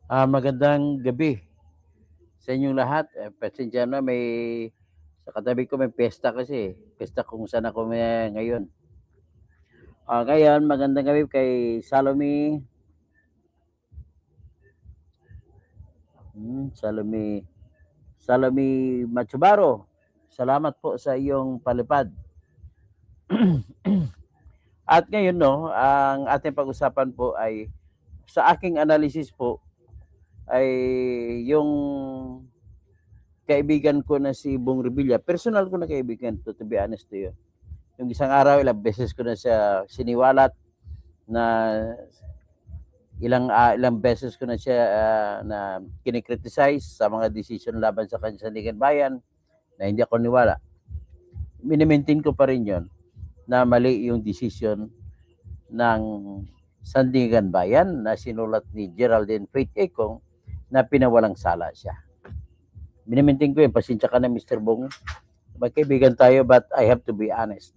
Magandang gabi sa inyong lahat. Pasensya na sa katabi ko may piyesta kasi. Piyesta kung saan ako ngayon. Ngayon, magandang gabi kay Salome Matsubaro. Salamat po sa iyong palipad. At ngayon, no, ang ating pag-usapan po ay sa aking analysis po ay yung kaibigan ko na si Bong Revilla. Personal ko na kaibigan to be honest to you. Yung isang araw, ilang beses ko na siya siniwalat na ilang beses ko na siya na kinikriticize sa mga decision laban sa kanya sa Sandigan Bayan na hindi ako niwala. Minimaintain ko pa rin yon na mali yung decision ng Sandigan Bayan na sinulat ni Geraldine Faith Ekong na pinawalang sala siya. Minimaintain ko yun. Pasensya ka na, Mr. Bong. Magkaibigan tayo but I have to be honest.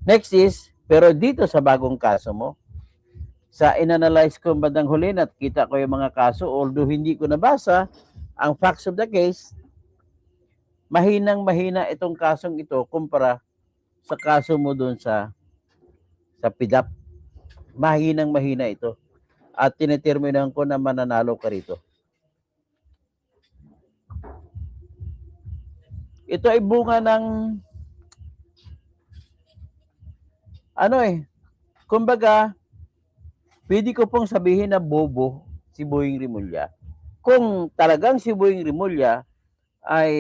Next is, pero dito sa bagong kaso mo, sa inanalyze ko bandang huli at kita ko yung mga kaso, although hindi ko nabasa ang facts of the case, mahinang-mahina itong kasong ito kumpara sa kaso mo doon sa PIDAP. Mahinang-mahina ito. At tineterminan ko na mananalo ka rito. Ito ay bunga ng kumbaga, pwede ko pong sabihin na bobo si Boying Rimulya. Kung talagang si Boying Rimulya ay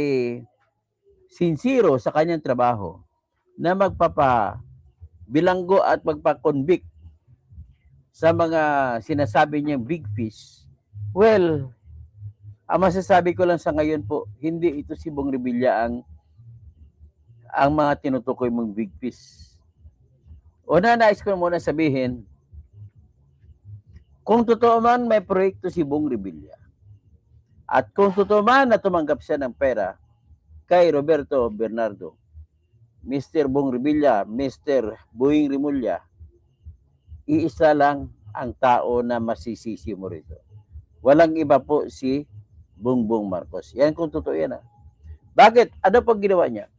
sincero sa kanyang trabaho na magpapabilanggo at magpa-convict sa mga sinasabi niyang big fish, well, ang masasabi ko lang sa ngayon po, hindi ito si Bong Revilla ang mga tinutukoy mong big fish. Una, nais ko muna sabihin, kung totoo man may proyekto si Bong Revilla, at kung totoo man na tumanggap siya ng pera kay Roberto Bernardo, Mr. Bong Revilla, Mr. Boying Rimulya, iisa lang ang tao na masisisi mo rito. Walang iba po si Bongbong Marcos. Yan kung totoo yan. Bakit? Ano pag ginawa niya?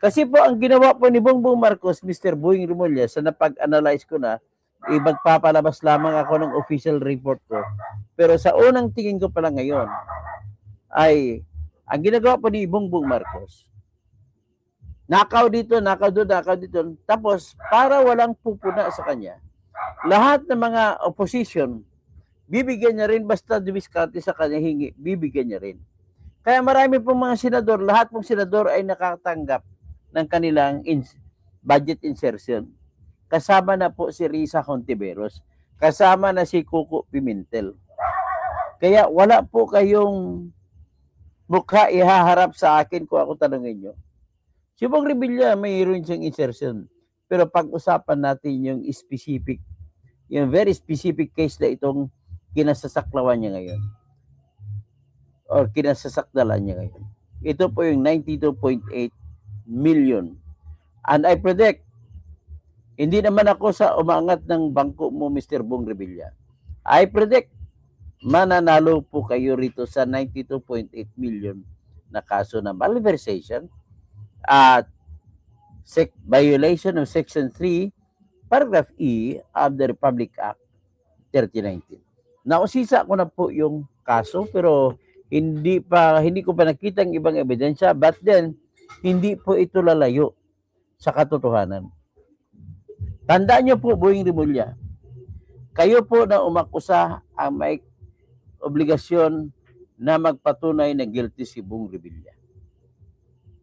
Kasi po ang ginawa po ni Bongbong Marcos, Mr. Boying Rimulya, sa napag-analyze ko na, magpapalabas lamang ako ng official report ko. Pero sa unang tingin ko pala ngayon, ay ang ginagawa po ni Bongbong Marcos, nakaw dito, nakaw dito. Tapos, para walang pupuna sa kanya, lahat ng mga opposition, bibigyan niya rin basta dumiskarte sa kanya hingi, bibigyan niya rin. Kaya marami pong mga senador, lahat pong senador ay nakatanggap ng kanilang budget insertion. Kasama na po si Risa Hontiveros, kasama na si Coco Pimentel. Kaya wala po kayong mukha ihaharap sa akin kung ako tanungin nyo. Si Bong Revilla, mayroon siyang insertion. Pero pag-usapan natin yung specific, yung very specific case na itong kinasasaklawan niya ngayon. Or kinasasakdalan niya ngayon. Ito po yung 92.8 million. And I predict, hindi naman ako sa umangat ng bangko mo, Mr. Bong Revilla. I predict, mananalo po kayo rito sa 92.8 million na kaso na malversation at violation of Section 3, Paragraph E of the Republic Act 3019. Nausisa ko na po yung kaso pero hindi ko pa nakita ang ibang ebidensya, but then hindi po ito lalayo sa katotohanan. Tandaan niyo po, Boying Rimulya, kayo po na umakusa ang may obligasyon na magpatunay na guilty si Bong Revilla.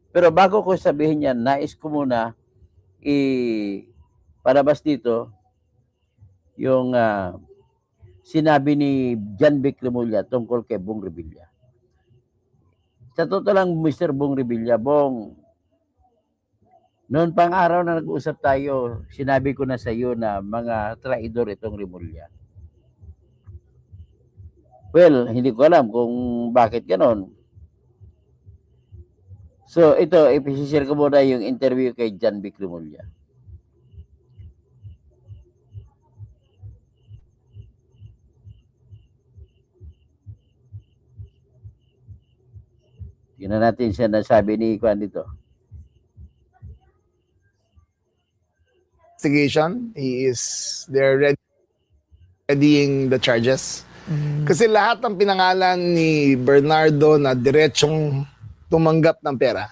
Pero bago ko sabihin yan, nais ko muna palabas dito yung sinabi ni John Vic Rimulya tungkol kay Bong Revilla. Sa totoo lang, Mr. Bong Revilla, Bong, noon pang araw na nag-usap tayo, sinabi ko na sa iyo na mga traidor itong Rimulya. Well, hindi ko alam kung bakit ganon. So, ito, ipishare ko muna yung interview kay John Vic Rimulya. Yun na natin siya nasabi ni Juan dito. Investigation. They're readying the charges. Kasi lahat ng pinangalan ni Bernardo na diretsong tumanggap ng pera,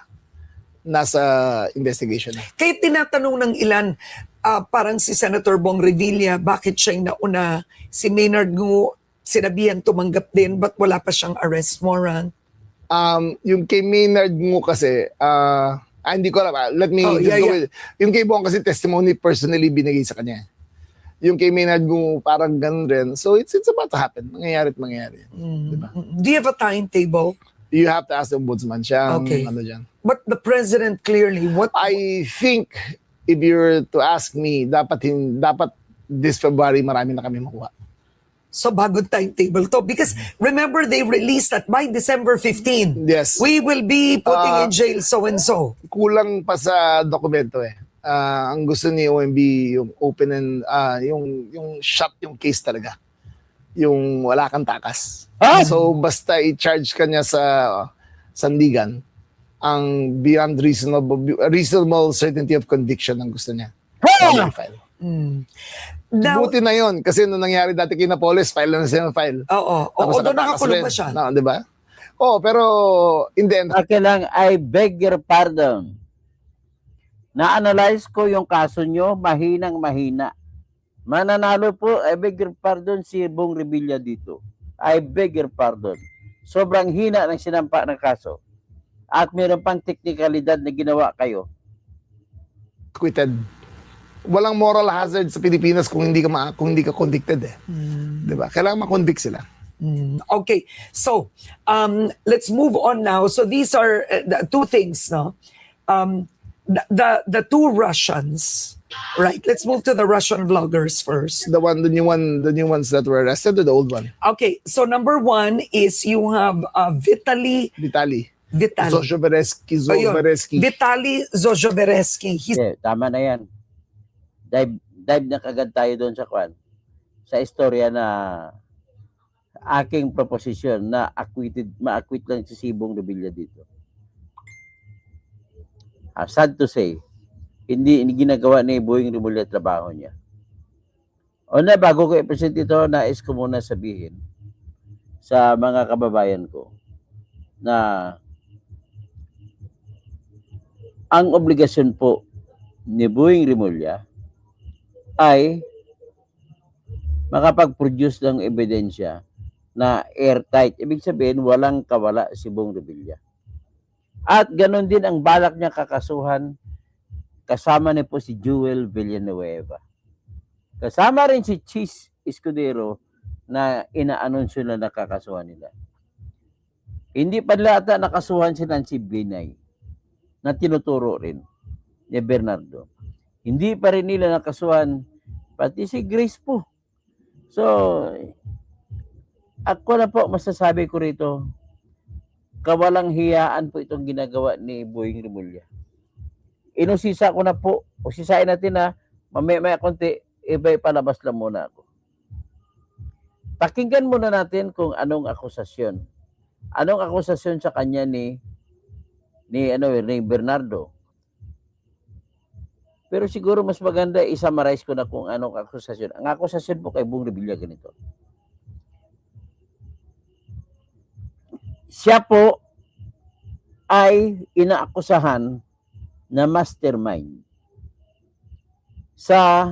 nasa investigation na. Kaya tinatanong ng ilan, parang si Senator Bong Revilla, bakit siya yung nauna? Si Maynard Ngu, sinabihan tumanggap din, but wala pa siyang arrest warrant? Yung kay Maynard Ngu kasi, hindi ko alam. Let me just go with it. Yung kay Bong kasi testimony personally binigay sa kanya. Yung kay Maynard Ngu parang ganun rin. So it's about to happen. Mangyayari at mangyayari. Diba? Do you have a timetable? You have to ask the ombudsman. Siya Okay. ano dyan. But the president clearly, what? I think if you're to ask me, dapat this February marami na kami makuha. So bagong timetable to. Because remember, they released that by December 15. Yes. We will be putting in jail so-and-so. Kulang pa sa dokumento eh. Ang gusto ni OMB yung open and yung shut yung case talaga. Yung wala kang takas. So basta i-charge ka niya sa sandigan, ang beyond reasonable certainty of conviction ang gusto niya. File. Now, Buti na yun. Kasi nung nangyari dati kay Napoles, file na siya ng file. oo. Although nakakulong pa siya. No, di ba? Oh, pero in the end, Akin lang, I beg your pardon. Na-analyze ko yung kaso nyo, mahinang mahina. Mananalo po, I beg your pardon, si Bong Revilla dito. I beg your pardon. Sobrang hina ng sinampa ng kaso. At meron pang teknikalidad na ginawa kayo. acquitted. Walang moral hazard sa Pilipinas kung hindi ka convicted eh. 'Di ba? Kailangan ma-convict sila. Okay, so let's move on now. So these are the two things, no? The two Russians, right? Let's move to the Russian vloggers first. The new ones that were arrested or the old one? Okay, so number one is you have Vitaly. Zozhoveresky. Vitaly Zozhoveresky. He's Tama na yan. Dive na kagad tayo doon sa kwan. Sa istorya na aking proposition na ma-acquit lang si Bong Revilla dito. Sad to say, hindi ginagawa ni Boying Rimulya trabaho niya. Bago ko i-present ito, nais ko muna sabihin sa mga kababayan ko na ang obligasyon po ni Boying Rimulya ay makapag-produce ng ebidensya na airtight. Ibig sabihin, walang kawala si Bong Revilla. At ganon din ang balak niya kakasuhan. Kasama niya po si Jewel Villanueva. Kasama rin si Cheese Escudero na inaanunsyo na nakakasuhan nila. Hindi pa nila nakasuhan si Nancy Binay na tinuturo rin ni Bernardo. Hindi pa rin nila nakasuhan pati si Grace po. So, ako na po masasabi ko rito, kawalang hiyaan po itong ginagawa ni Boying Rimulya. Inusisa ko na po, usisain natin na mamaya konti, iba palabas lang muna ako. Pakinggan muna natin kung anong akusasyon. Anong akusasyon sa kanya ni Bernardo. Pero siguro mas maganda i-summarize ko na kung anong akusasyon. Ang akusasyon po kay Bong Revilla ganito. Siya po ay inaakusahan na mastermind sa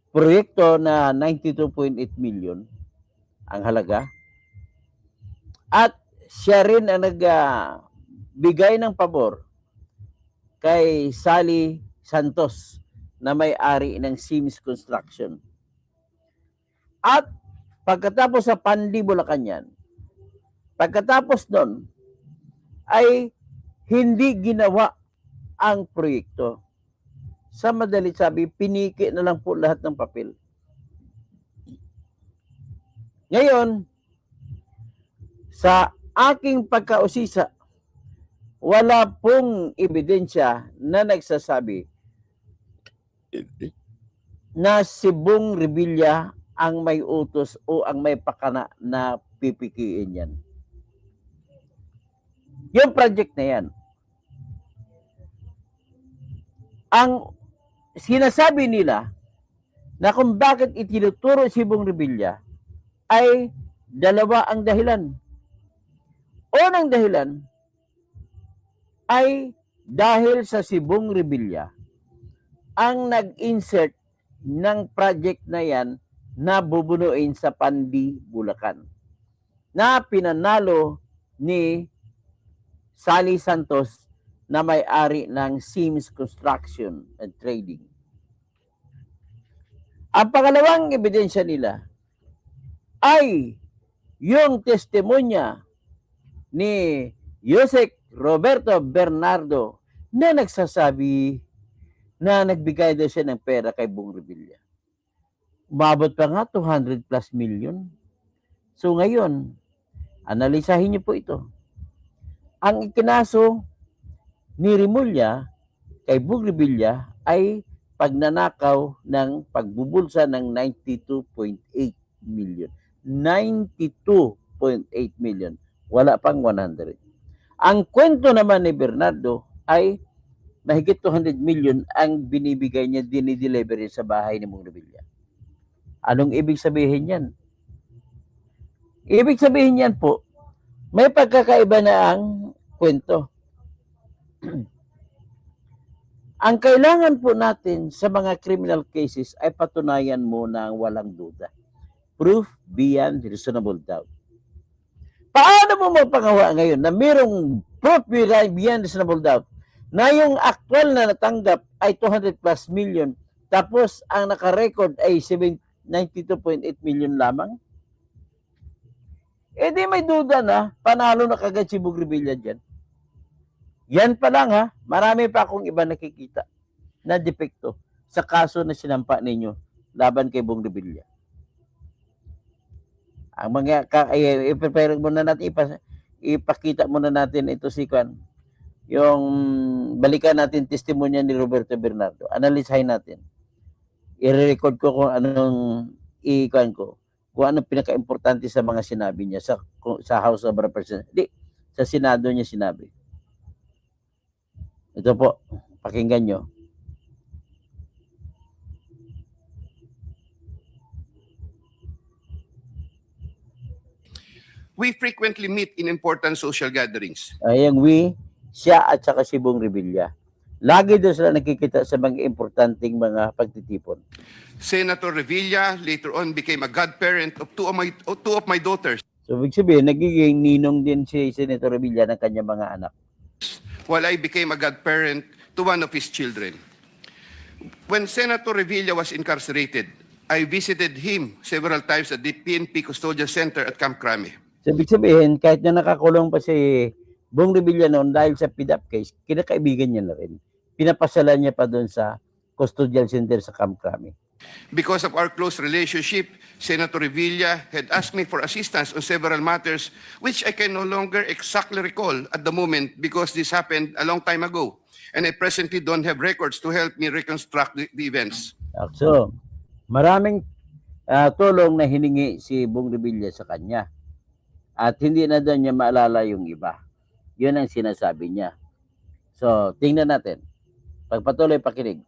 proyekto na 92.8 million ang halaga. At siya rin ang nagbigay ng pabor kay Sally Santos na may-ari ng Sims Construction. At pagkatapos sa Panli, Bulacan, pagkatapos nun ay hindi ginawa ang proyekto. Sa madali sabi, piniki na lang po lahat ng papel. Ngayon, sa aking pagkausisa, wala pong ebidensya na nagsasabi na si Bong Revilla ang may utos o ang may pakana na pipikiin yan. Yung project na yan, ang sinasabi nila na kung bakit itinuturo si Bong Revilla ay dalawa ang dahilan. Unang dahilan ay dahil sa si Bong Revilla ang nag-insert ng project na yan na bubunuin sa Pandi, Bulacan, na pinanalo ni Sally Santos na may-ari ng Sims Construction and Trading. Ang pangalawang ebidensya nila ay yung testimonya ni Yusek Roberto Bernardo na nagsasabi na nagbigay daw siya ng pera kay Bong Revilla. Umabot pa nga 200 plus million. So ngayon, analisahin niyo po ito. Ang ikinaso ni Remulla kay Bong Revilla ay pagnanakaw ng pagbubulsa ng 92.8 million. 92.8 million. Wala pang 100. Ang kwento naman ni Bernardo ay mahigit 200 million ang binibigay niya, dinideliver sa bahay ni Bong Revilla. Anong ibig sabihin yan? Ibig sabihin yan po, may pagkakaiba na ang kwento. Ang kailangan po natin sa mga criminal cases ay patunayan mo na walang duda. Proof beyond reasonable doubt. Paano mo mapangawa ngayon na mayroong proof beyond reasonable doubt na yung actual na natanggap ay 200 plus million tapos ang nakarecord ay 92.8 million lamang? Eh di may duda na, panalo na kagad si Bong Revilla dyan. Yan pa lang ha, marami pa akong iba nakikita na depekto sa kaso na sinampa ninyo laban kay Bong Revilla. Ang mga i-prepare muna natin, ipakita muna natin ito si Kwan. Yung balikan natin testimonya ni Roberto Bernardo. Analisahin natin. I-record ko kung anong i-kwan ko. Kung anong pinaka-importante sa mga sinabi niya sa House of Representatives. Di, sa Senado niya sinabi. Ito po, pakinggan nyo. We frequently meet in important social gatherings. Ayang siya at saka si Bong Revilla. Lagi doon sila nakikita sa mga importanteng mga pagtitipon. Senator Revilla later on became a godparent of two of my daughters, So, ibig sabihin, nagiging ninong din si Senator Revilla ng kanyang mga anak. while I became a godparent to one of his children. When Senator Revilla was incarcerated, I visited him several times at the PNP Custodial Center at Camp Crame. So, ibig sabihin, kahit na nakakulong pa si Bong Revilla noon dahil sa PDAP case, kinakaibigan niya na rin. Pinapasala niya pa doon sa Custodial Center sa Camp Crame. Because of our close relationship, Senator Revilla had asked me for assistance on several matters which I can no longer exactly recall at the moment because this happened a long time ago. And I presently don't have records to help me reconstruct the events. So, maraming tulong na hiningi si Bong Revilla sa kanya. At hindi na doon niya maalala yung iba. Yun ang sinasabi niya. So, tingnan natin. Pagpatuloy pakinig.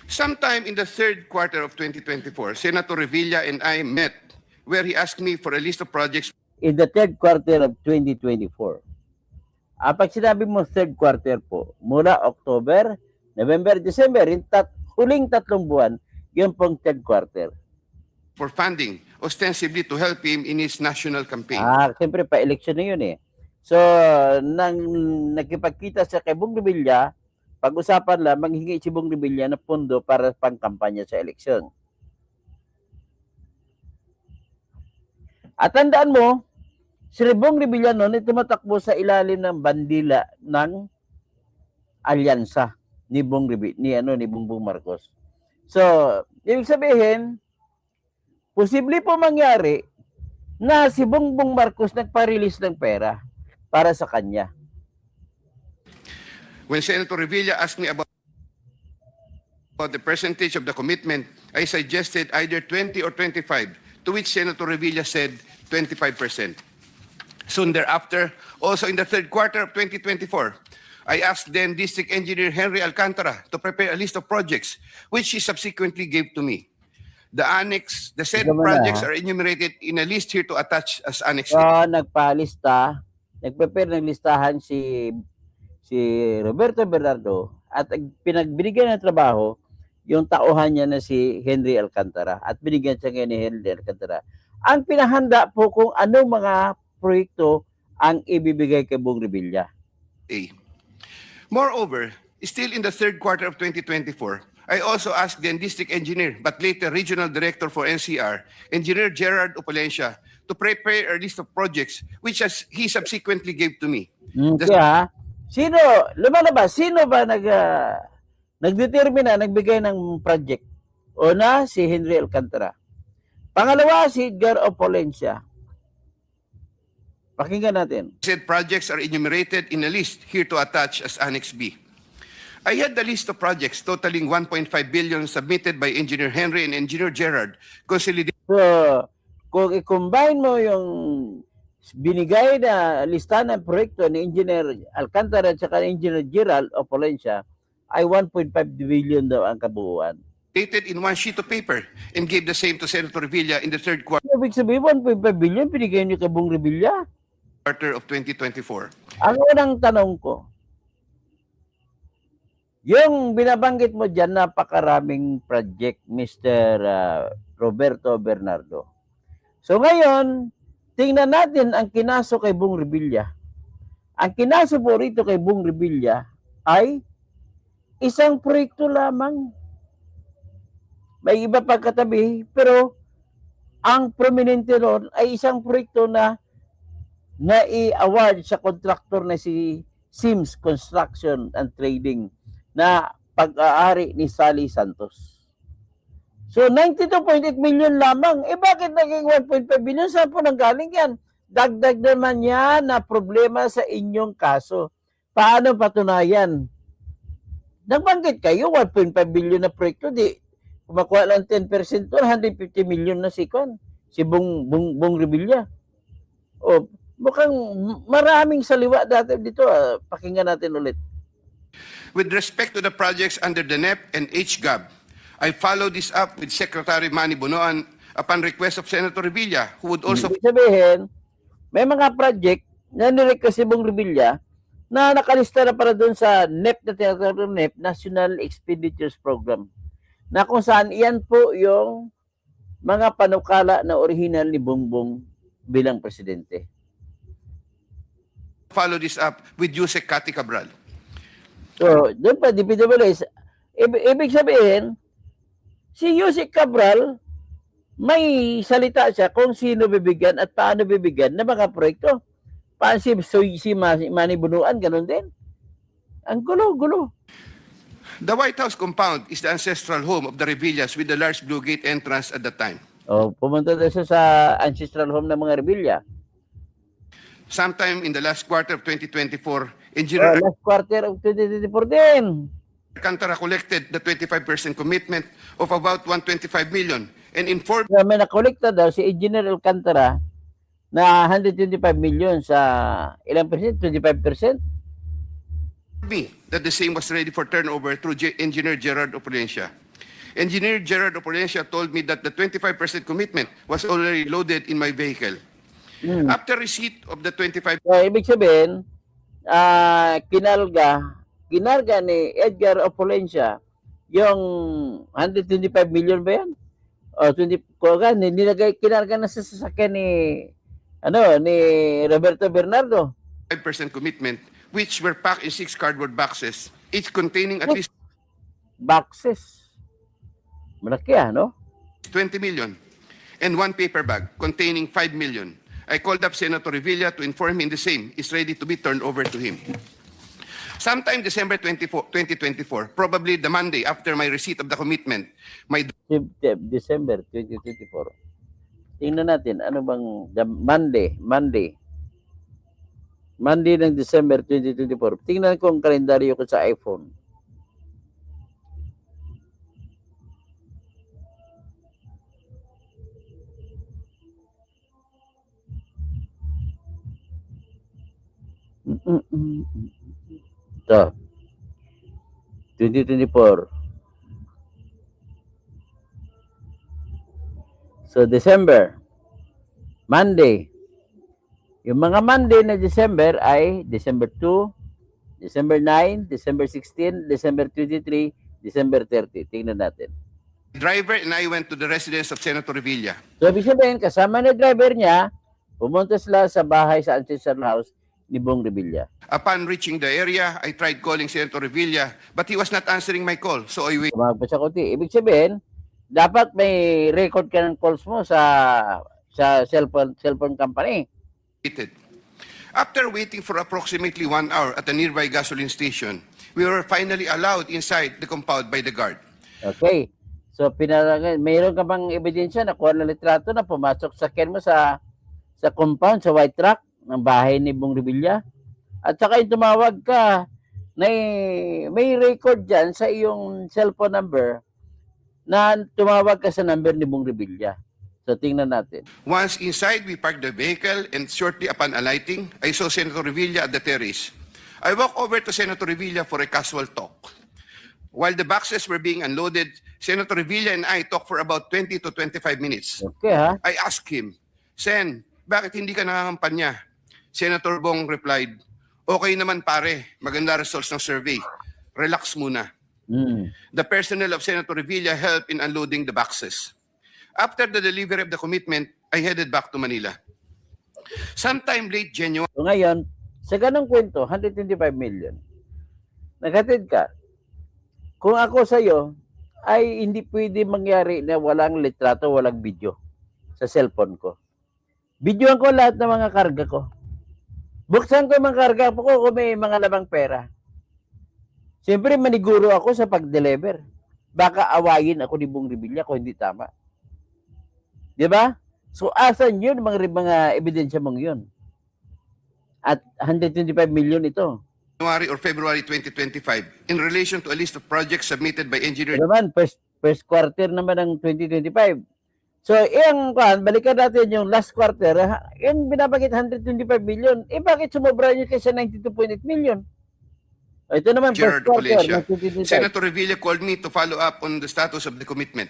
Sometime in the third quarter of 2024, Senator Revilla and I met where he asked me for a list of projects In the third quarter of 2024. Pag sinabi mo third quarter po, mula October, November, December, huling 3 buwan, yun pong third quarter. for funding, ostensibly to help him in his national campaign. Siyempre pa-election na yun eh. So, nang nakipagkita sa kay Bong Revilla, pag-usapan lang, manghingi si Bong Revilla ng pondo para pang-kampanya sa eleksyon. At tandaan mo, si Bong Revilla noon ay tumatakbo sa ilalim ng bandila ng alyansa ni Bong Revilla, ni Bongbong Marcos. So, ibig sabihin, posible po mangyari na si Bongbong Marcos nagpa-release ng pera para sa kanya. When Senator Revilla asked me about the percentage of the commitment, I suggested either 20 or 25, to which Senator Revilla said 25%. Soon thereafter, also in the third quarter of 2024, I asked then District Engineer Henry Alcantara to prepare a list of projects, which he subsequently gave to me. The said Ikaw muna, projects ha? are enumerated in a list here to attach as Annex So, A. nagprepare ng listahan si Roberto Bernardo at pinagbinigyan ng trabaho yung tauhan niya na si Henry Alcantara at binigyan siya ngayon ni Henry Alcantara. Ang pinahanda po kung anong mga proyekto ang ibibigay kay Bong Revilla. A. Moreover, still in the third quarter of 2024, I also asked then District Engineer, but later Regional Director for NCR, Engineer Gerard Opalencia, to prepare a list of projects which he subsequently gave to me. Kaya, sino ba nagdetermina, nagbigay ng project? Una, si Henry Alcantara. Pangalawa, si Edgar Opalencia. Pakinggan natin. Said projects are enumerated in a list here to attach as Annex B. I had the list of projects totaling 1.5 billion submitted by Engineer Henry and Engineer Gerard, consolidated. So, kung i-combine mo yung binigay na listahan ng proyekto ni Engineer Alcantara at saka Engineer Gerald Opalencia, ay 1.5 billion daw ang kabuuan. Dated in one sheet of paper and gave the same to Senator Villa in the third quarter Ibig sabihin, 1.5 billion binigay niyo kay Bong Revilla. of 2024. Ang unang tanong ko, yung binabanggit mo dyan, napakaraming project, Mr. Roberto Bernardo. So ngayon, tingnan natin ang kinaso kay Bong Revilla. Ang kinaso po rito kay Bong Revilla ay isang proyekto lamang. May iba pang katabi, pero ang prominente ron ay isang proyekto na i-award sa contractor na si Sims Construction and Trading na pag-aari ni Sally Santos. So 92.8 million lamang. Bakit naging 1.5 billion? Saan po nanggaling yan? Dagdag naman yan na problema sa inyong kaso. Paano patunayan? Nagbanggit kayo, 1.5 billion na proyekto, di kumakuha lang 10%, 150 million na si Bong Revilla. O, mukhang maraming saliwa dati dito. Pakinggan natin ulit. With respect to the projects under the NEP and HGAB, I followed this up with Secretary Manny Bonoan upon request of Senator Revilla, who would also Ibig sabihin, may mga project na nirequest si Bong Revilla na nakalista na para doon sa NEP na tinatawag ng NEP, National Expenditures Program, na kung saan iyan po yung mga panukala na original ni Bongbong bilang presidente. follow this up with Yusek Cathy Cabral. So, doon pa, DPWS, ibig sabihin, si Yusek Cabral, may salita siya kung sino bibigyan at paano bibigyan ng mga proyekto. Paano si Manny Bunuan, ganun din. Ang gulo. The White House compound is the ancestral home of the Revillas with the large Blue Gate entrance at that time. Pumunta na siya sa ancestral home ng mga Revilla. Sometime in the last quarter of 2024, Engineer Last quarter of 2024 din. Alcantara collected the 25% commitment of about 125 million and informed May nakolekta daw si Engineer Alcantara na 125 million sa ilang percent? 25%? me that the same was ready for turnover through Engineer Gerard Opalencia. Engineer Gerard Opalencia told me that the 25% commitment was already loaded in my vehicle. After receipt of the 25%, So, ibig sabihin, kinarga ni Edgar Opalencia yung 125 million ba yan? O 20 kinarga na sa sasakyan ni Roberto Bernardo. 5% commitment, which were packed in 6 cardboard boxes, each containing at least Boxes. Malaki no? 20 million, and 1 paper bag containing 5 million. I called up Senator Revilla to inform him the same is ready to be turned over to him. Sometime December 2024, probably the Monday after my receipt of the commitment, my December 2024. Tingnan natin, ano bang Monday ng December 2024. Tingnan ko ang kalendaryo ko sa iPhone. Ito, 2024. So, December. Monday. Yung mga Monday na December ay December 2, December 9, December 16, December 23, December 30. Tingnan natin. Driver and I went to the residence of Senator Revilla. So, ibig sabihin, kasama na driver niya, pumunta sila sa bahay sa ancestral house ni Bong Revilla. Upon reaching the area, I tried calling Senator Revilla, but he was not answering my call, so I Tumawag pa sa kuti. Ibig sabihin, dapat may record ka ng calls mo sa cellphone company. waited. After waiting for approximately 1 hour at a nearby gasoline station, we were finally allowed inside the compound by the guard. Okay. So, mayroon ka bang ebidensya na kuha ng litrato na pumasok sa mo sa compound, sa white truck ng bahay ni Bong Revilla? At saka yung tumawag ka, may record dyan sa iyong cellphone number na tumawag ka sa number ni Bong Revilla. So, tingnan natin. Once inside, we parked the vehicle, and shortly upon alighting, I saw Senator Revilla at the terrace. I walked over to Senator Revilla for a casual talk. While the boxes were being unloaded, Senator Revilla and I talked for about 20 to 25 minutes. Okay, ha? I asked him, Sen, bakit hindi ka nangangampanya? Senator Bong replied, okay naman pare, maganda results ng survey. Relax muna. The personnel of Senator Revilla helped in unloading the boxes. After the delivery of the commitment, I headed back to Manila. Sometime late January, So, ngayon, sa ganong kwento, 125 million. Naghatid ka. Kung ako sa'yo, ay hindi pwede mangyari na walang litrato, walang video sa cellphone ko. Videoan ko lahat ng mga karga ko. Buksan ko yung mga karga ko kung may mga labang pera. Siyempre, maniguro ako sa pag-deliver. Baka awayin ako ni Bong Revilla kung hindi tama. Di ba? So, asan yun, mga ebidensya mong yun? At 125 million ito. or February 2025 in relation to a list of projects submitted by engineer Ito naman, first quarter naman ng 2025. So, balikan natin yung last quarter, yung binabagit 125 million, bakit sumobra nyo kaysa 92.8 million? Ito naman, first Gerard quarter Valencia. ng 2025. Senator Revilla called me to follow up on the status of the commitment.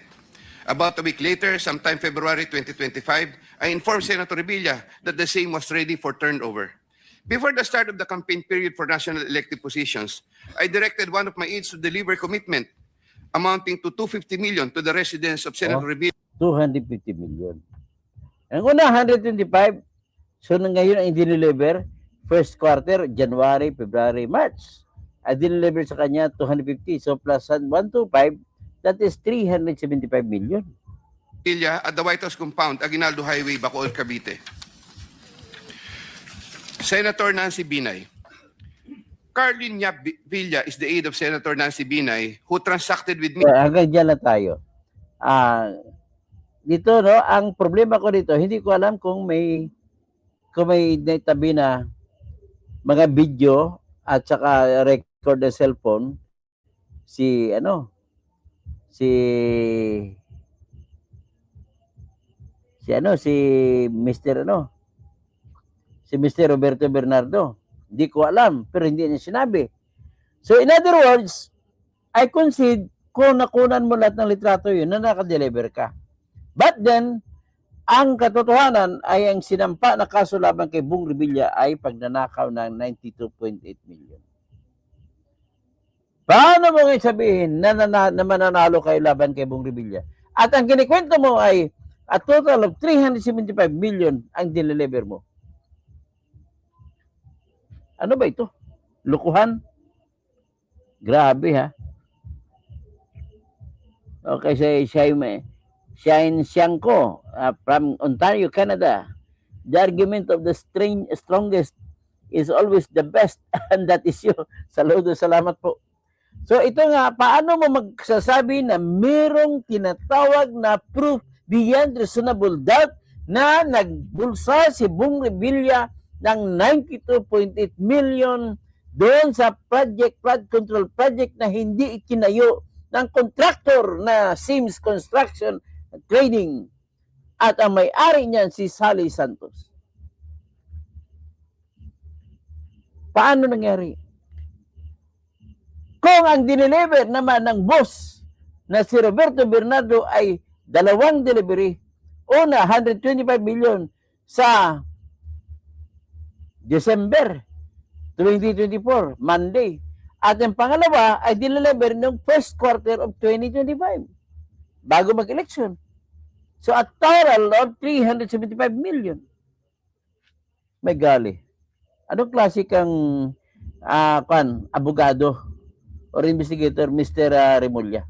About a week later, sometime February 2025, I informed Senator Revilla that the same was ready for turnover. Before the start of the campaign period for national elective positions, I directed one of my aides to deliver commitment amounting to 250 million to the residence of Senator Revilla. 250 million. Ang una, 125. So, ngayon ang i-deliver, first quarter, January, February, March. I deliver sa kanya 250. So, plus 125, that is 375 million. Villa at the White House compound, Aguinaldo Highway, Bacoor, Cavite. Senator Nancy Binay. Carlin Yap Villa is the aide of Senator Nancy Binay who transacted with me. So, hanggang dyan lang tayo. Dito, no, ang problema ko dito, hindi ko alam kung may naitabi na mga video at saka record na cellphone si Mr. Roberto Bernardo. Hindi ko alam, pero hindi niya sinabi. So, in other words, I concede kung nakunan mo lahat ng litrato yun na nakadeliver ka. But then, ang katotohanan ay ang sinampa na kaso laban kay Bong Revilla ay pagnanakaw ng 92.8 million. Paano mo ngayon sabihin na mananalo kayo laban kay Bong Revilla? At ang kinikwento mo ay a total of 375 million ang deliver mo. Ano ba ito? Lukuhan? Grabe, ha? Okay, Shine Siangco from Ontario, Canada. The argument of the strongest is always the best, and that is you. Saludo, salamat po. So ito nga, paano mo magsasabi na merong tinatawag na proof beyond reasonable doubt na nagbulsa si Bong Revilla ng 92.8 million doon sa flood control project na hindi itinayo ng contractor na Sims Construction Trading at ang may-ari niyan si Sally Santos. Paano nangyari? Kung ang dineliver naman ng boss na si Roberto Bernardo ay dalawang delivery, una 125 million sa December 2024, Monday. At ang pangalawa ay dineliver ng first quarter of 2025, bago mag-election. So a total of 375 million. May gali. Anong klase kang abogado or investigator, Mr. Remulla?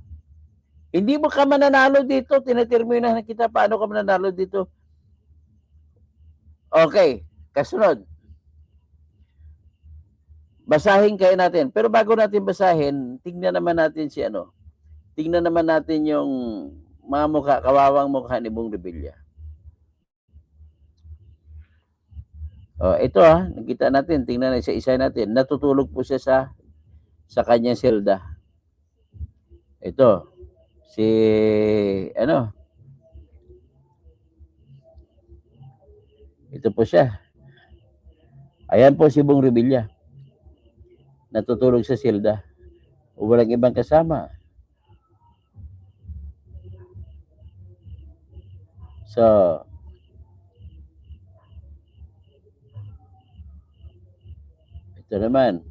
Hindi mo ka mananalo dito. Tinatermina na kita. Paano ka mananalo dito? Okay. Kasunod. Basahin kayo natin. Pero bago natin basahin, tingnan naman natin si ano. Tingnan naman natin yung mga mukha, kawawang mukha ni Bong Revilla. Ito nakita natin, tingnan na isa-isa natin. Natutulog po siya sa kanyang selda. Ito, si ito po siya. Ayan po si Bong Revilla. Natutulog sa selda. Walang ibang kasama. So, ito naman.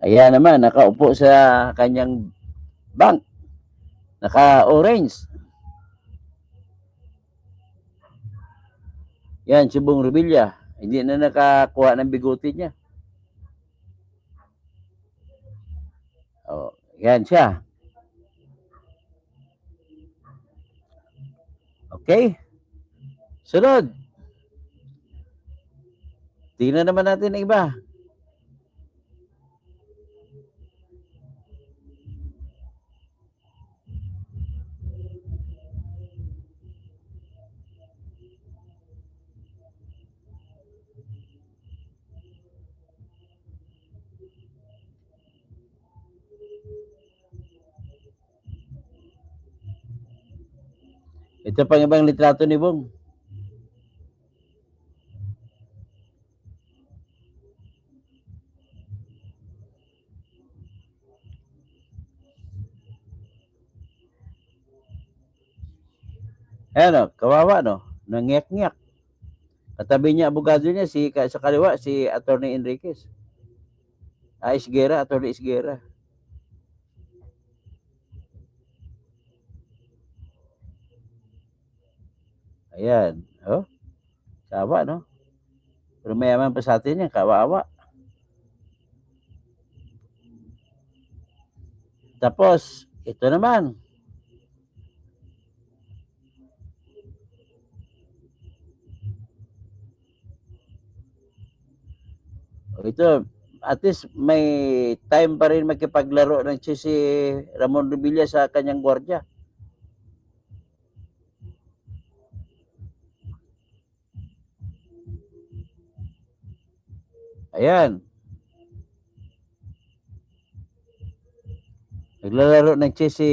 Ayan naman, nakaupo sa kanyang bank. Naka-orange. Yan, si Bong Revilla. Hindi na nakakuha ng bigote niya. Yan siya. Okay? Sunod. Tingnan naman natin ang iba. Ito pang ibang litrato ni Bong. Ayan kawawa nangiyak-ngiyak. Katabi niya, abogado niya, sa kaliwa, si Attorney Enriquez. Attorney Isguera. Ayan. Kawa, Pero mayaman pa sa atin yan, kawawa. Tapos, ito naman. Ito, at least may time pa rin magkipaglaro ng si Ramon Revilla sa kanyang gwardiya. Ayan. Naglalaro ng chess si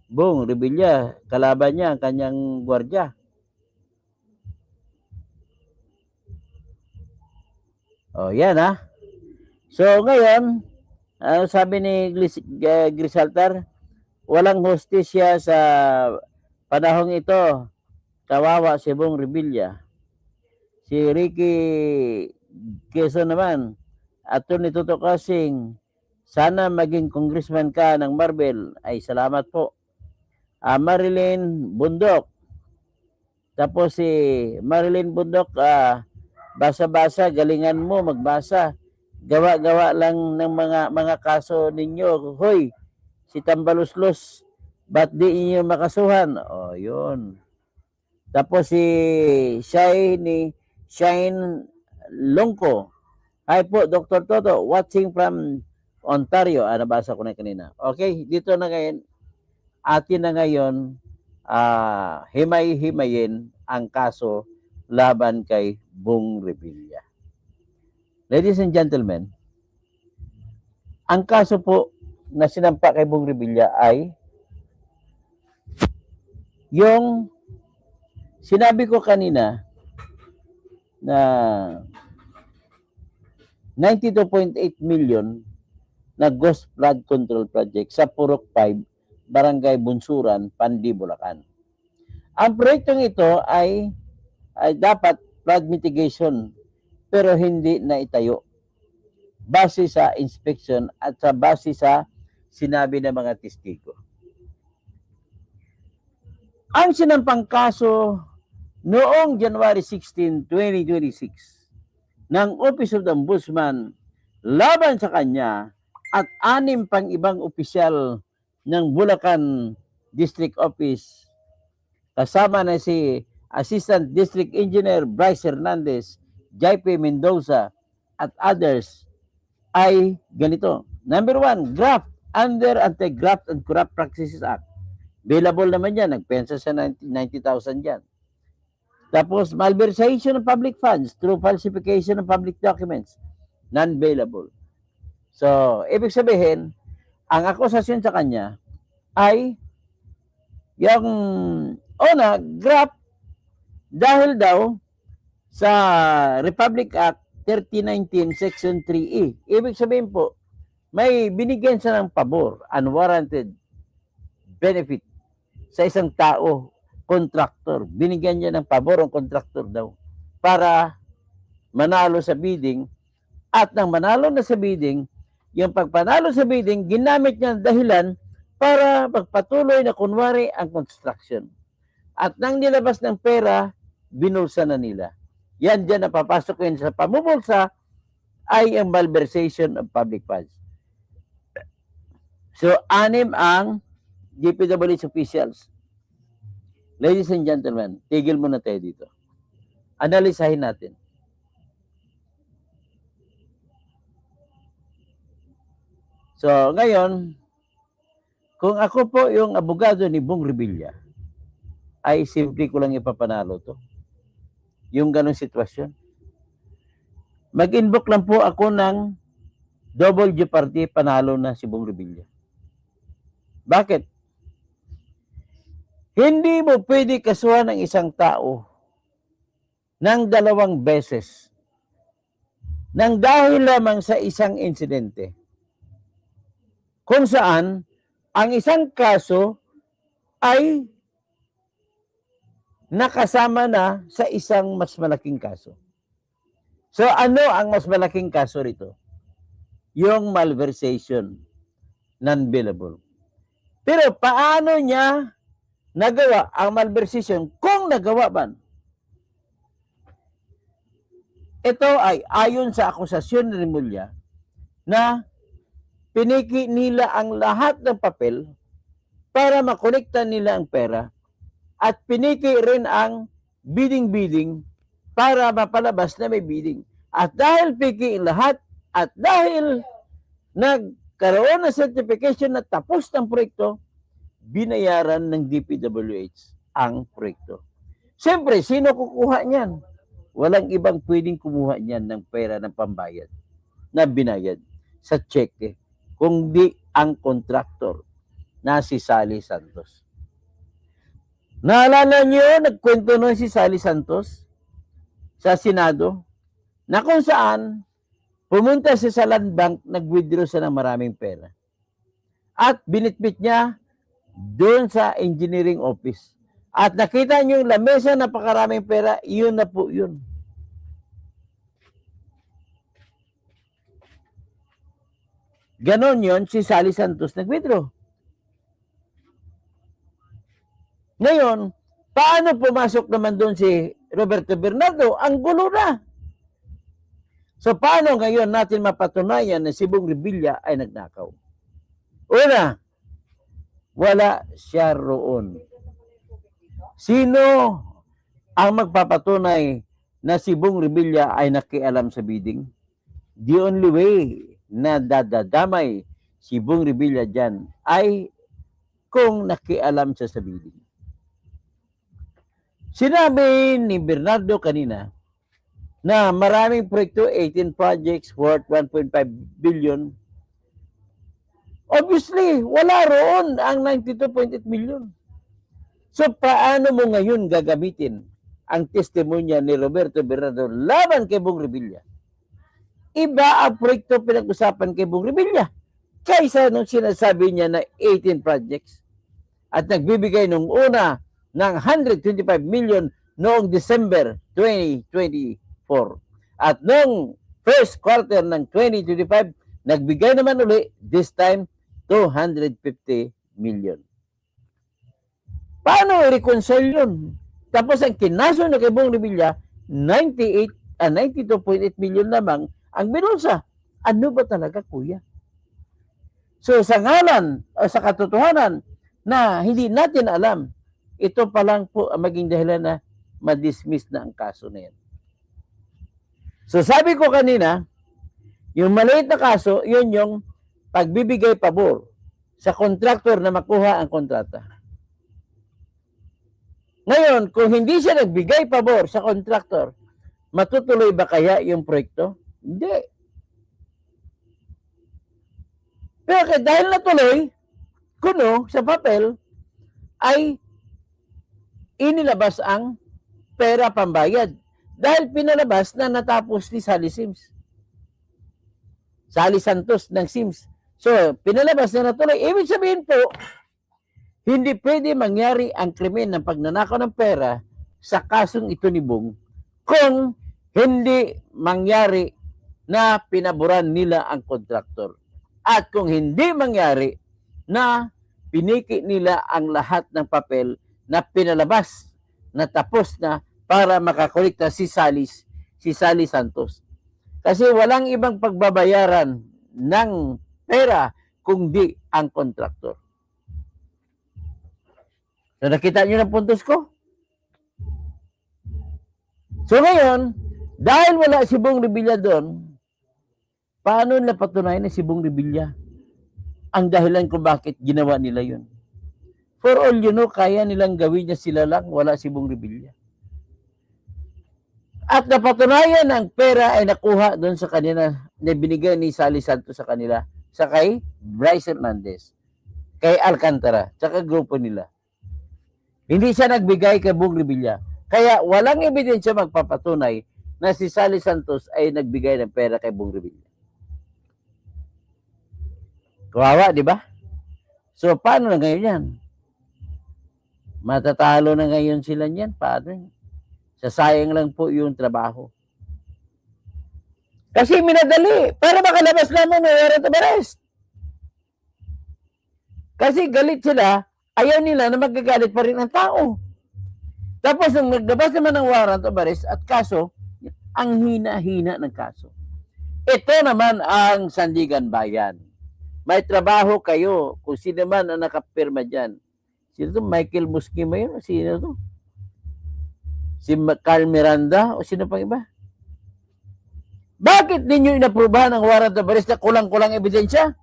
Bong Revilla. Kalaban niya ang kanyang gwardiya. Yan So ngayon, sabi ni Grisaltar, walang hostisya sa panahong ito. Kawawa si Bong Revilla. Si Ricky Quezon naman, Attorney Toto Kasing, sana maging congressman ka ng Marvel. Ay, salamat po. Marilyn Bundok. Tapos si Marilyn Bundok, basa-basa, galingan mo magbasa. Gawa-gawa lang ng mga kaso ninyo. Hoy, si Tambaluslos, ba't di inyo makasuhan? Yun. Tapos si Shine Longko. Hi po, Dr. Toto, watching from Ontario. Nabasa ko na kanina. Okay, dito na ngayon, atin na ngayon himay-himayin ang kaso laban kay Bong Revilla. Ladies and gentlemen, ang kaso po na sinampa kay Bong Revilla ay yung sinabi ko kanina na 92.8 million na Ghost Flood Control Project sa Purok 5, Barangay Bunsuran, Pandi, Bulacan. Ang proyektong ito ay dapat flood mitigation pero hindi na itayo base sa inspection at sa base sa sinabi ng mga testigo. Ang sinampang kaso noong January 16, 2026 ng Office of the Ombudsman laban sa kanya at 6 pang ibang opisyal ng Bulacan District Office kasama na si Assistant District Engineer Bryce Hernandez, JP Mendoza at others ay ganito. Number 1, graft under Anti-Graft and Corrupt Practices Act. Available naman yan. Nagpensa sa 90,000 yan. Tapos, malversation of public funds through falsification of public documents. Non-bailable. So, ibig sabihin, ang akusasyon sa kanya ay yung graft dahil daw sa Republic Act 3019 Section 3E. Ibig sabihin po, may binigyan siya ng pabor, unwarranted benefit sa isang tao, contractor. Binigyan niya ng pabor ang contractor daw para manalo sa bidding at nang manalo na sa bidding, yung pagpanalo sa bidding, ginamit niya ang dahilan para magpatuloy na kunwari ang construction. At nang nilabas ng pera, binulsa na nila. Yan dyan napapasok yun sa pamumulsa ay ang malversation of public funds. So, 6 ang DPWH officials. Ladies and gentlemen, tigil muna tayo dito. Analisahin natin. So, ngayon, kung ako po yung abogado ni Bong Revilla, ay simple ko lang ipapanalo to. Yung ganong sitwasyon. Mag-invoke lang po ako ng double jeopardy, panalo na si Bong Revilla. Bakit? Hindi mo pwede kasuhan ng isang tao ng 2 beses nang dahil lamang sa isang insidente kung saan ang isang kaso ay nakasama na sa isang mas malaking kaso. So ano ang mas malaking kaso rito? Yung malversation, non-billable. Pero paano niya nagawa ang malversation kung nagawa man? Ito ay ayon sa akusasyon ni Remulla na piniki nila ang lahat ng papel para makonekta nila ang pera at piniki rin ang bidding para mapalabas na may bidding. At dahil piki lahat at dahil nagkaroon ng certification na tapos ng proyekto, binayaran ng DPWH ang proyekto. Siyempre, sino kukuha niyan? Walang ibang pwedeng kumuha niyan ng pera ng pambayad na binayad sa cheque, kundi ang kontraktor na si Sally Santos. Naalala niyo, nagkwento nun si Sally Santos sa Senado na kung saan pumunta siya sa land bank, nag-withdraw siya ng maraming pera. At binitbit niya doon sa engineering office. At nakita niyo yung lamesa, napakaraming pera, yun na po yun. Ganon yun, si Sally Santos nag-withdraw. Ngayon, paano pumasok naman doon si Roberto Bernardo? Ang gulo na. So, paano ngayon natin mapatunayan na si Bong Revilla ay nagnakaw? Una, wala siya roon. Sino ang magpapatunay na si Bong Revilla ay nakialam sa bidding? The only way na dadadamay si Bong Revilla dyan ay kung nakialam siya sa bidding. Sinabi ni Bernardo kanina na maraming proyekto, 18 projects worth 1.5 billion. Obviously, wala roon ang 92.8 million. So, paano mo ngayon gagamitin ang testimonya ni Roberto Bernardo laban kay Bong Revilla? Iba ang proyekto pinag-usapan kay Bong Revilla kaysa nung sinasabi niya na 18 projects at nagbibigay nung una ng 125 million noong December 2024. At noong first quarter ng 2025, nagbigay naman uli, this time, 250 million. Paano i-reconcile yun? Tapos ang kinaso na kay Bong Revilla, 92.8 million lamang ang binulsa. Ano ba talaga, kuya? So sa ngalan o sa katotohanan na hindi natin alam, ito pa lang po ang maging dahilan na ma-dismiss na ang kaso na yan. So sabi ko kanina, yung maliit na kaso, yun yung pagbibigay pabor sa kontraktor na makuha ang kontrata. Ngayon, kung hindi siya nagbigay pabor sa kontraktor, matutuloy ba kaya yung proyekto? Hindi. Pero dahil natuloy, kuno sa papel, ay inilabas ang pera pambayad. Dahil pinalabas na natapos ni Sally Sims. Sally Santos ng Sims. So, pinalabas na natuloy. Ibig sabihin po, hindi pwede mangyari ang krimen ng pagnanakaw ng pera sa kasong ito ni Bong kung hindi mangyari na pinaboran nila ang kontraktor. At kung hindi mangyari na piniki nila ang lahat ng papel na pinalabas na tapos na para makakolekta si Sally Santos. Kasi walang ibang pagbabayaran ng pera kundi ang kontraktor. So nakita nyo ng puntos ko? So ngayon, dahil wala si Bong Revilla doon, paano napatunayan na si Bong Revilla ang dahilan kung bakit ginawa nila yun? For all you know, kaya nilang gawin niya sila lang, wala si Bong Revilla. At napatunayan ang pera ay nakuha doon sa kanila na binigay ni Sally Santos sa kanila, sa kay Bryce Hernandez, kay Alcantara, tsaka grupo nila. Hindi siya nagbigay kay Bong Revilla. Kaya walang ebidensya magpapatunay na si Sally Santos ay nagbigay ng pera kay Bong Revilla. Kawawa, di ba? So, paano na ngayon yan? Matatalo na ngayon sila niyan. Paano? Sasayang lang po yung trabaho. Kasi minadali. Para makalabas naman ng warrant of arrest. Kasi galit sila, ayaw nila na magagalit pa rin ang tao. Tapos nung naglabas naman ng warrant of arrest at kaso, ang hina-hina ng kaso. Ito naman ang Sandigan Bayan. May trabaho kayo kung sino man ang nakapirma dyan. Sino to? Michael Muskima yun? Sino to? Si Carl Miranda? O sino pang iba? Bakit ninyo inaprubahan ang warrant of arrest na kulang-kulang ebidensya?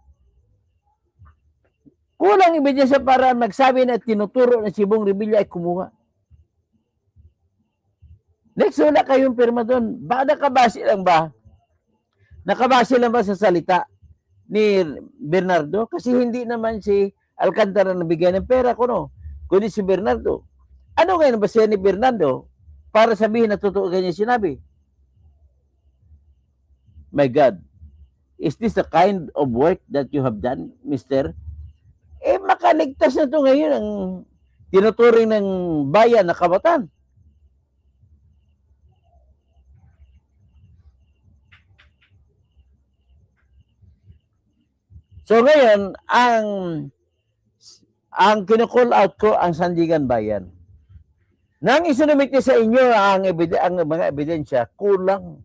Kulang ebidensya para magsabi na tinuturo na si Bong Revilla ay kumuha. Next, wala kayong pirma doon. Ba nakabase lang ba? Nakabase lang ba sa salita ni Bernardo? Kasi hindi naman si Alcantara nabigyan ng pera ko, no? Kundi si Bernardo. Ano ngayon ba siya ni Bernardo para sabihin na totoo ganyan sinabi? My God, is this the kind of work that you have done, Mr.? Makaligtas na ito ngayon ang tinuturing ng bayan na kabatan. So ngayon, ang kinu-call out ko ang Sandigan Bayan. Nang isinumit niya sa inyo ang mga ebidensya, kulang.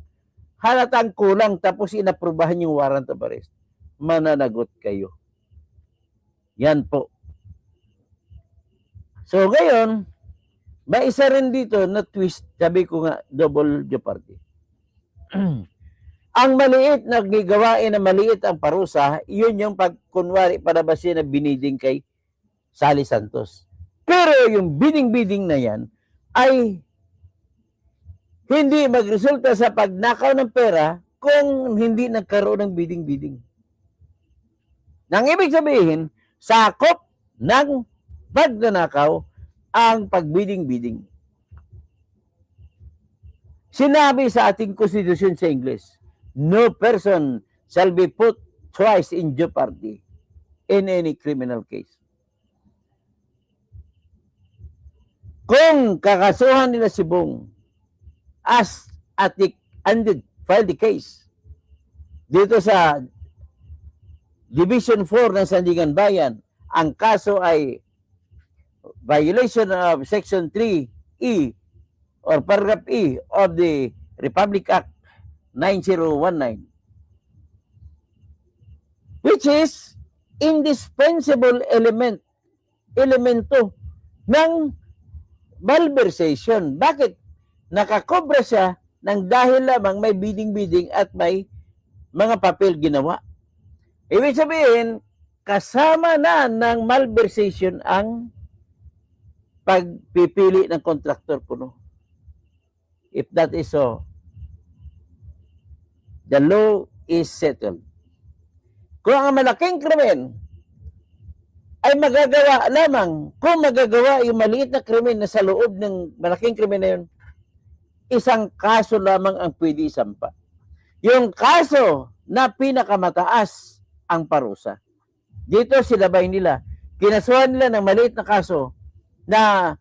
Halatang kulang tapos inaprubahan yung warrant of arrest. Mananagot kayo. Yan po. So ngayon, may isa rin dito na twist, sabi ko nga, double jeopardy. Ang maliit na gigawain na maliit ang parusa, yun yung pagkunwari palabasin na biniding kay Sally Santos. Pero yung biding-biding na yan, ay hindi magresulta sa pagnakaw ng pera kung hindi nagkaroon ng bidding-bidding. Nang ibig sabihin, sakop ng pagnanakaw ang pagbidding-bidding. Sinabi sa ating konstitusyon sa English, no person shall be put twice in jeopardy in any criminal case. Kung kakasuhan nila si Bong as at the filed the case dito sa Division 4 ng Sandigan Bayan, ang kaso ay violation of Section 3E or Paragraph E of the Republic Act 9019, which is indispensable elemento ng malversation. Bakit? Nakakobra siya ng dahil lamang may bidding-bidding at may mga papel ginawa. Ibig sabihin, kasama na ng malversation ang pagpipili ng kontraktor puno. If that is so, the law is settled. Kung ang malaking krimen ay magagawa lamang, kung magagawa yung maliit na krimen na sa loob ng malaking krimen na yun, isang kaso lamang ang pwede isampa. Yung kaso na pinakamataas ang parusa. Dito silabay nila. Kinasuhan nila ng maliit na kaso na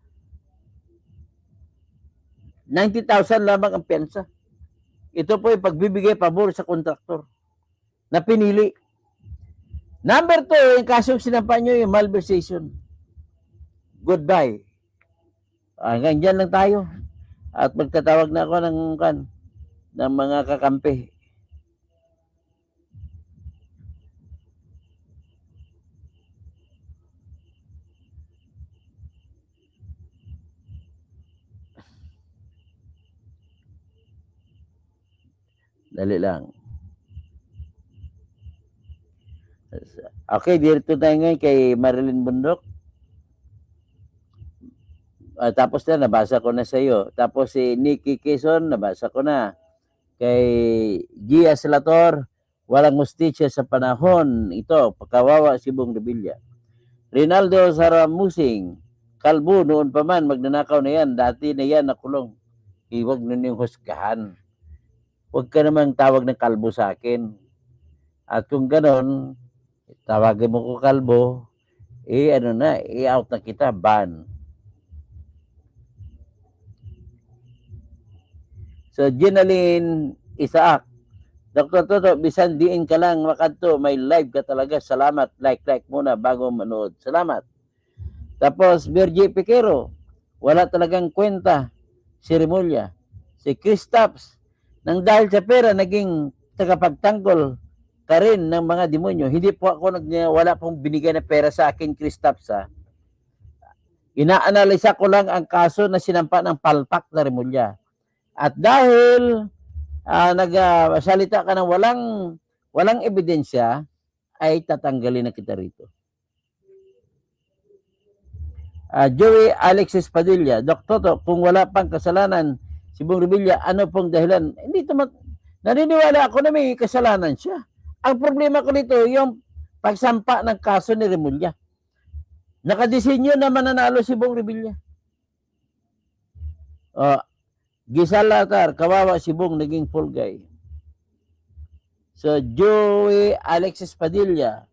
90,000 lamang ang piyansa. Ito po yung pagbibigay pabor sa kontraktor na pinili. Number 2, yung kasong sinampa nyo, yung malversation. Goodbye. Hanggang dyan lang tayo. At magtatawag na ako ng mga kakampi. Dali lang. Okay, dito tayo ngayon kay Marilyn Bundok. Tapos na, nabasa ko na sa iyo. Tapos si Nikki Quezon, nabasa ko na. Kay Gia Salator, walang hustisya sa panahon. Ito, pagkawawa si Bong Revilla. Rinaldo Saramusing, kalbo noon pa man, magnanakaw na yan. Dati na yan nakulong. Iwag nun yung husgahan. Huwag ka namang tawag ng kalbo sa akin. At kung ganon, tawagin mo ko kalbo, i-out na kita, ban. So, Ginaline Isaac, Dr. Toto, bisan diin ka lang makanto, may live ka talaga. Salamat, like muna bago manood. Salamat. Tapos, Virgie Piquero, wala talagang kwenta, seremolya. Si Chris Taps, nang dahil sa pera, naging tagapagtanggol ka rin ng mga demonyo. Hindi po ako wala pong binigay na pera sa akin, Chris Taps, ha. Inaanalisa ko lang ang kaso na sinampa ng palpak na remulya. At dahil nagsalita ka ng walang ebidensya, ay tatanggalin na kita rito. Joey Alexis Padilla, Dr. Toto, kung wala pang kasalanan si Bong Revilla, ano pong dahilan? Hindi naniniwala ako na may kasalanan siya. Ang problema ko nito, yung pagsampa ng kaso ni Remulla. Nakadesinyo na mananalo si Bong Revilla. Gisal Latar, kawawa si Bong, naging full guy. So, Joey Alexis Padilla,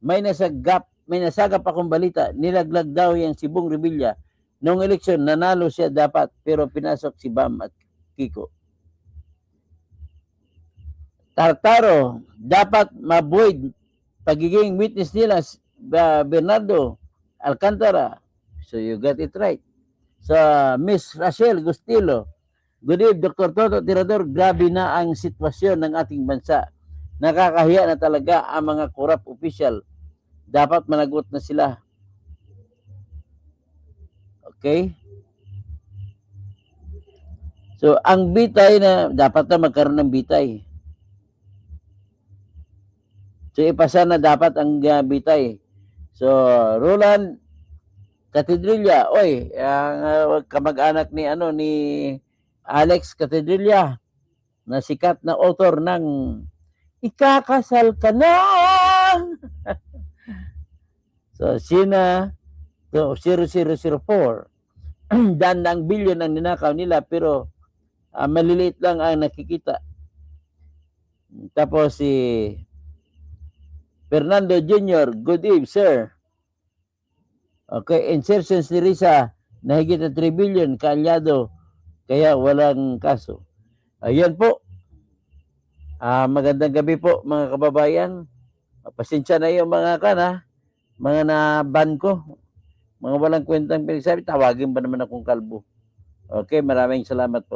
may nasagap akong balita, nilaglag daw yan si Bong Revilla. Noong eleksyon, nanalo siya dapat, pero pinasok si Bam at Kiko. Tartaro, dapat ma-void pagiging witness nila Bernardo Alcantara. So you got it right. Sa Miss Rachel Gustilo, good evening, Dr. Toto Tirador, grabe na ang sitwasyon ng ating bansa. Nakakahiya na talaga ang mga corrupt official. Dapat managot na sila. Okay? So, ang bitay na, dapat na magkaroon ng bitay. So, ipasa na dapat ang bitay. So, Roland Catedrilla, oy, ang kamag-anak ni ni Alex Catedrilla, na sikat na author ng Ikakasal Ka Na. So, Sina to 0004. Dandang bilyon ang ninakaw nila, pero maliliit lang ang nakikita. Tapos si Fernando Jr., good eve, sir. Okay, insertions ni Risa na higit na 3 billion kaalyado, kaya walang kaso. Ayan po. Magandang gabi po mga kababayan. Pasensya na yung mga mga na-ban ko. Mga walang kwentang pinagsabi, tawagin ba naman akong kalbo? Okay, maraming salamat po.